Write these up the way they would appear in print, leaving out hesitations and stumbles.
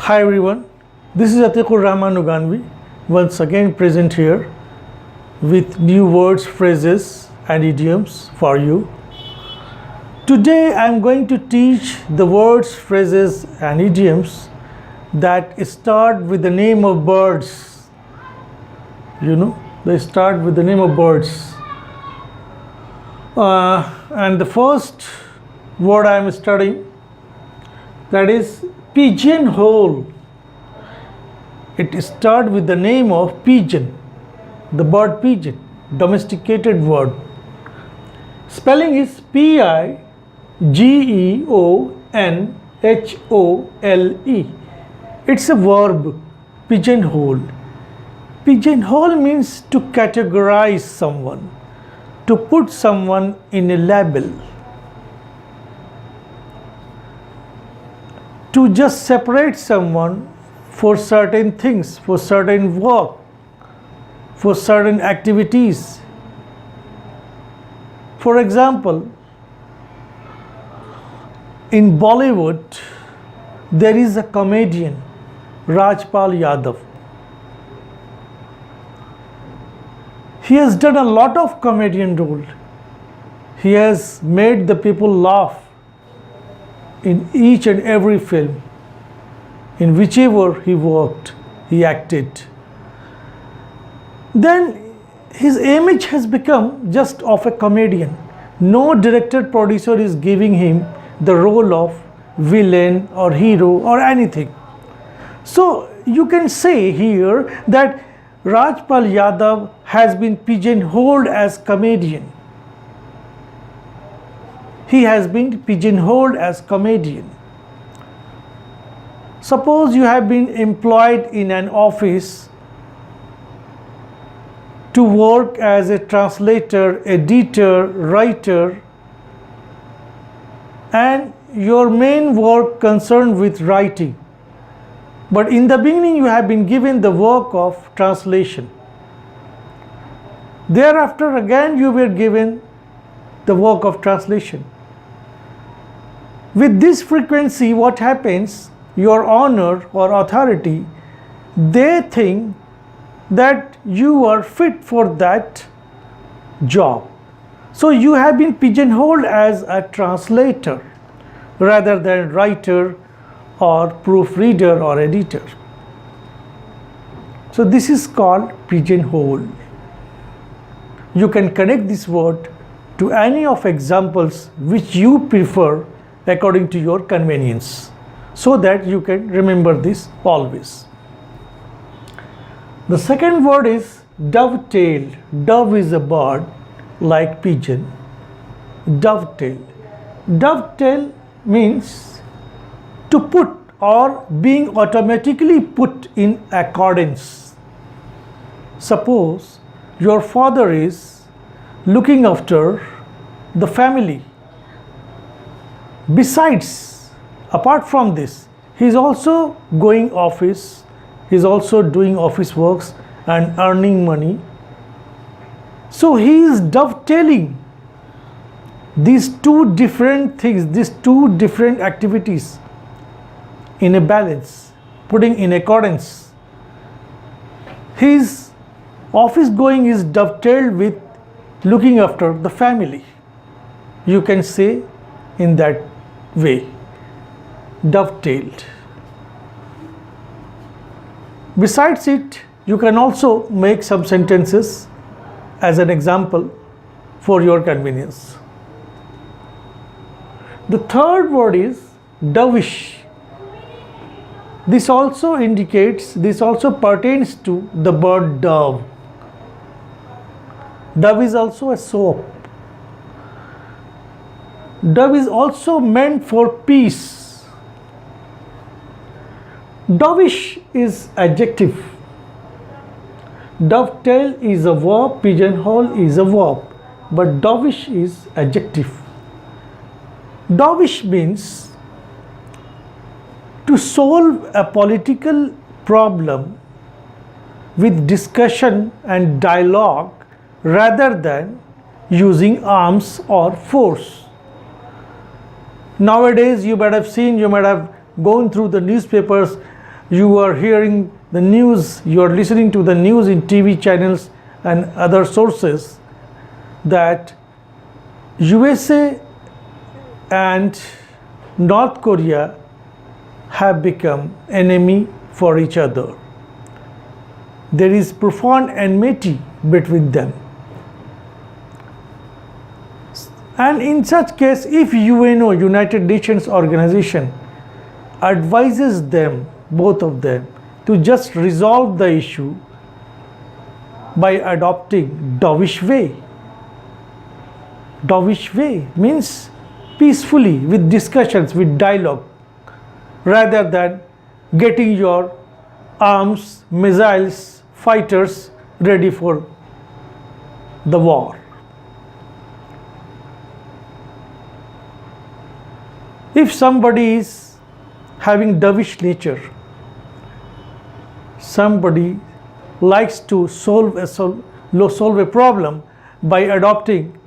Hi everyone, this is Atikur Rahman Uganvi, once again present here with new words, phrases and idioms for you. Today I am going to teach the words, phrases and idioms that start with the name of birds. They start with the name of birds. And the first word I am studying, that is pigeonhole. It starts with the name of pigeon, the bird pigeon, domesticated word. Spelling is Pigeonhole. It's a verb, pigeonhole. Pigeonhole means to categorize someone, to put someone in a label, to just separate someone for certain things, for certain work, for certain activities. For example, in Bollywood, there is a comedian, Rajpal Yadav. He has done a lot of comedian role. He has made the people laugh in each and every film, in whichever he worked, he acted. Then his image has become just of a comedian. No director, producer is giving him the role of villain or hero or anything. So you can say here that Rajpal Yadav has been pigeonholed as comedian. He has been pigeonholed as comedian. Suppose you have been employed in an office to work as a translator, editor, writer, and your main work concerned with writing. But in the beginning you have been given the work of translation. Thereafter again you were given the work of translation. With this frequency, what happens? Your honor or authority, they think that you are fit for that job. So you have been pigeonholed as a translator rather than writer or proofreader or editor. So this is called pigeonhole. You can connect this word to any of examples which you prefer according to your convenience, so that you can remember this always. The second word is dovetail. Dove is a bird like pigeon. Dovetail. Dovetail means to put or being automatically put in accordance. Suppose your father is looking after the family. Besides, apart from this, he is also going office, he is also doing office works and earning money. So he is dovetailing these two different things, these two different activities in a balance, putting in accordance. His office going is dovetailed with looking after the family. You can say in that way, dovetailed. Besides it, you can also make some sentences as an example for your convenience. The third word is dovish. This also pertains to the bird dove. Dove is also a soap. Dove is also meant for peace. Dovish is adjective. Dovetail is a verb, pigeonhole is a verb, but dovish is adjective. Dovish means to solve a political problem with discussion and dialogue rather than using arms or force. Nowadays, you might have seen, you might have gone through the newspapers, you are hearing the news, you are listening to the news in TV channels and other sources that USA and North Korea have become enemy for each other. There is profound enmity between them. And in such case, if UNO, United Nations Organization, advises them, both of them, to just resolve the issue by adopting Dovish way. Dovish way means peacefully, with discussions, with dialogue, rather than getting your arms, missiles, fighters ready for the war. If somebody is having dovish nature, somebody likes to solve a problem by adopting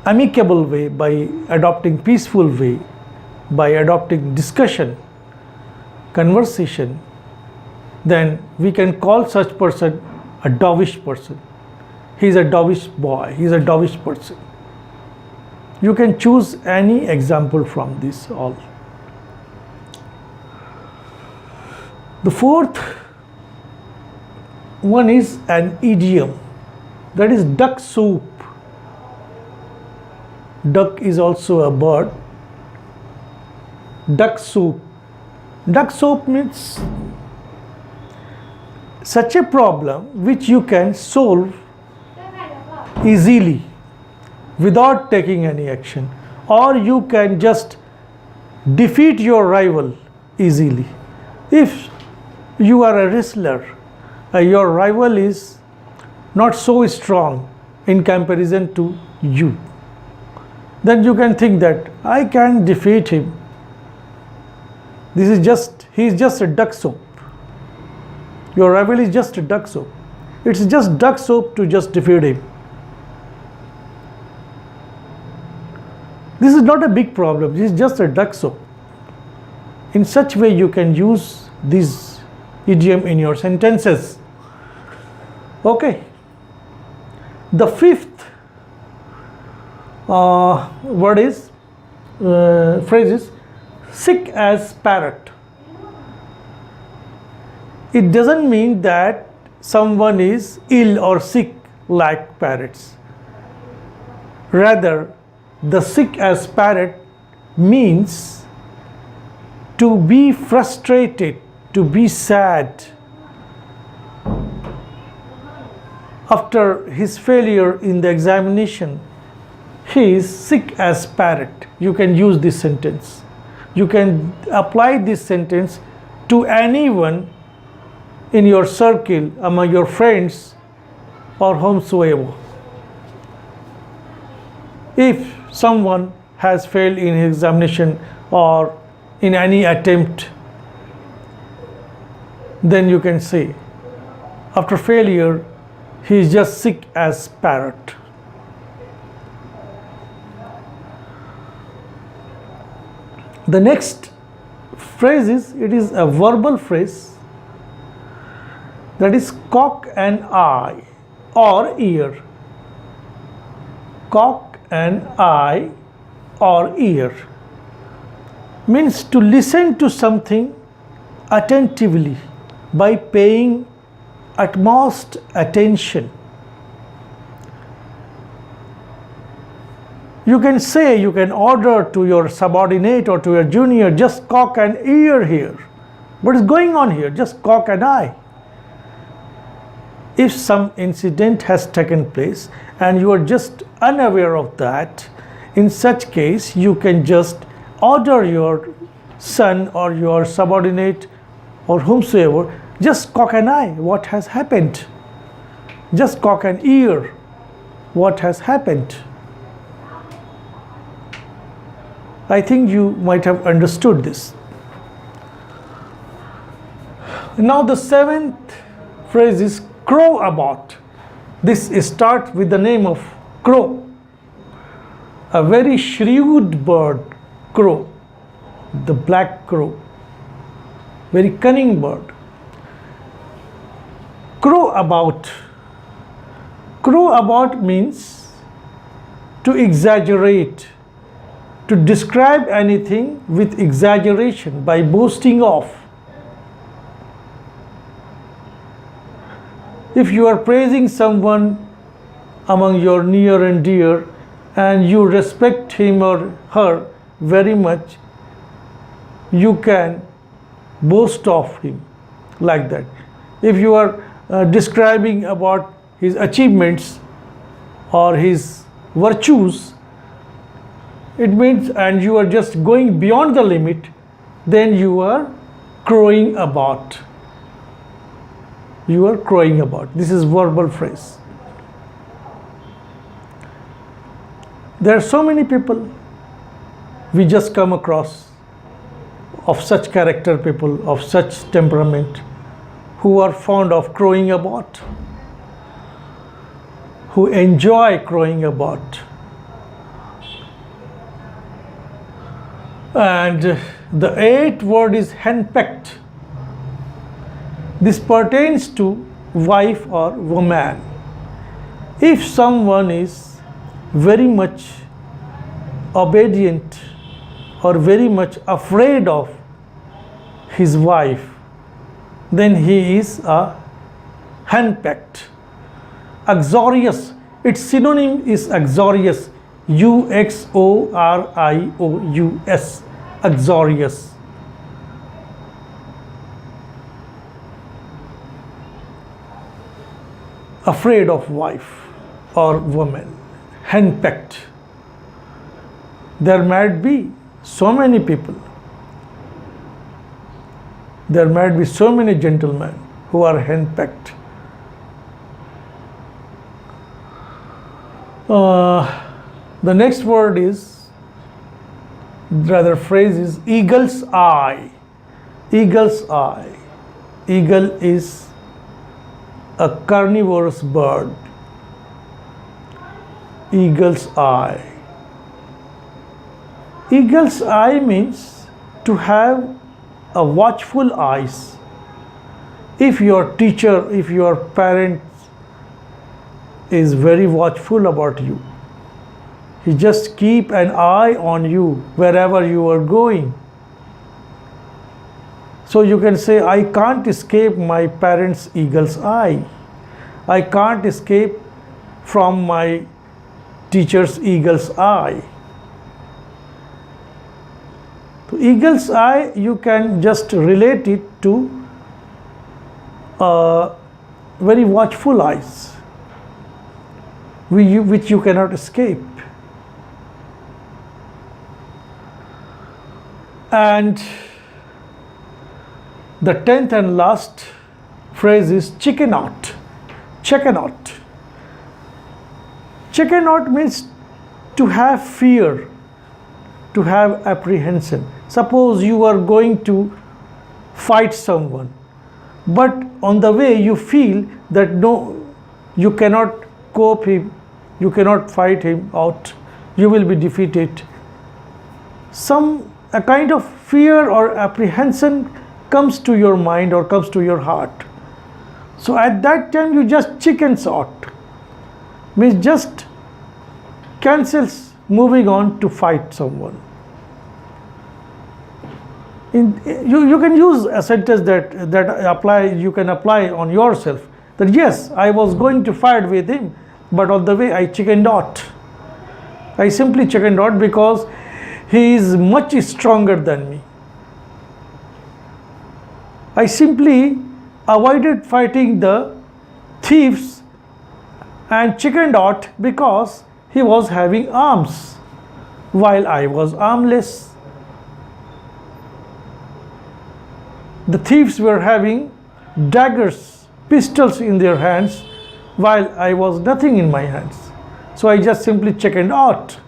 amicable way, by adopting peaceful way, by adopting discussion, conversation, then we can call such person a dovish person. He is a dovish boy, he is a dovish person. You can choose any example from this all. The fourth one is an idiom, that is duck soup. Duck is also a bird. Duck soup. Duck soup means such a problem which you can solve easily without taking any action, or you can just defeat your rival easily. If you are a wrestler, your rival is not so strong in comparison to you, then you can think that I can defeat him. He is just a duck soap. Your rival is just a duck soap. It's just duck soap to just defeat him. This is not a big problem. This is just a duck soap. In such way you can use this idiom in your sentences. Okay. The fifth phrase is sick as parrot. It doesn't mean that someone is ill or sick like parrots. Rather, the sick as parrot means to be frustrated, to be sad after his failure in the examination. He is sick as parrot. You can use this sentence. You can apply this sentence to anyone in your circle, among your friends or whomsoever. If someone has failed in his examination or in any attempt, then you can say, after failure, he is just sick as parrot. The next phrase is a verbal phrase, that is cock an eye or ear. Cock an eye or ear means to listen to something attentively by paying utmost attention. You can say, you can order to your subordinate or to your junior, just cock an ear here. What is going on here? Just cock an eye. If some incident has taken place and you are just unaware of that, in such case you can just order your son or your subordinate or whomsoever, just cock an eye, what has happened? Just cock an ear, what has happened? I think you might have understood this. Now the seventh phrase is crow about. This starts with the name of crow. A very shrewd bird, crow, the black crow. very cunning bird. Crow about. Crow about means to exaggerate, to describe anything with exaggeration by boasting of. If you are praising someone among your near and dear and you respect him or her very much, you can boast of him like that. If you are describing about his achievements or his virtues, it means, and you are just going beyond the limit, then you are crowing about. You are crowing about. This is verbal phrase. There are so many people we just come across of such character, people of such temperament, who are fond of crowing about, who enjoy crowing about. And the eighth word is henpecked. This pertains to wife or woman. If someone is very much obedient or very much afraid of his wife, then he is a henpecked. Uxorious, its synonym is uxorious, uxorious, uxorious. Afraid of wife or woman, henpecked. There might be so many people, there might be so many gentlemen who are henpecked. The next word is, rather phrase is eagle's eye. Eagle's eye. Eagle is a carnivorous bird. Eagle's eye. Eagle's eye means to have a watchful eyes. If your teacher, if your parent is very watchful about you, he just keep an eye on you wherever you are going. So you can say, I can't escape my parents' eagle's eye. I can't escape from my teacher's eagle's eye. So eagle's eye, you can just relate it to very watchful eyes, which you cannot escape. And the 10th and last phrase is chicken out. Chicken out. Chicken out means to have fear, to have apprehension. Suppose you are going to fight someone, but on the way you feel that no, you cannot cope him, you cannot fight him out, you will be defeated. A kind of fear or apprehension comes to your mind or comes to your heart. So at that time you just chickens out, means just cancels moving on to fight someone. You can use a sentence that you can apply on yourself, that yes, I was going to fight with him, but on the way I chickened out. I simply chickened out because he is much stronger than me. I simply avoided fighting the thieves and chickened out because he was having arms while I was armless. The thieves were having daggers, pistols in their hands, while I was nothing in my hands. So I just simply chickened out.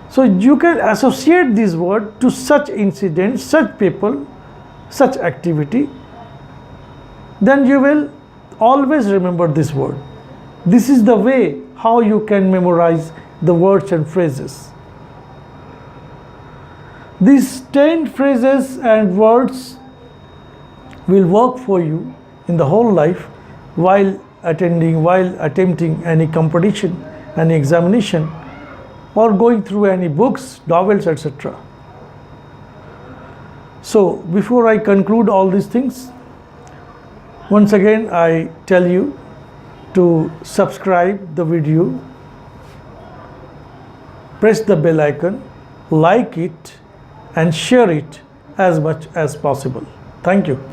So you can associate this word to such incidents, such people, such activity. Then you will always remember this word. This is the way how you can memorize the words and phrases. These 10 phrases and words will work for you in the whole life while attempting any competition, any examination, or going through any books, novels, etc. So before I conclude all these things, once again I tell you to subscribe the video, press the bell icon, like it and share it as much as possible. Thank you.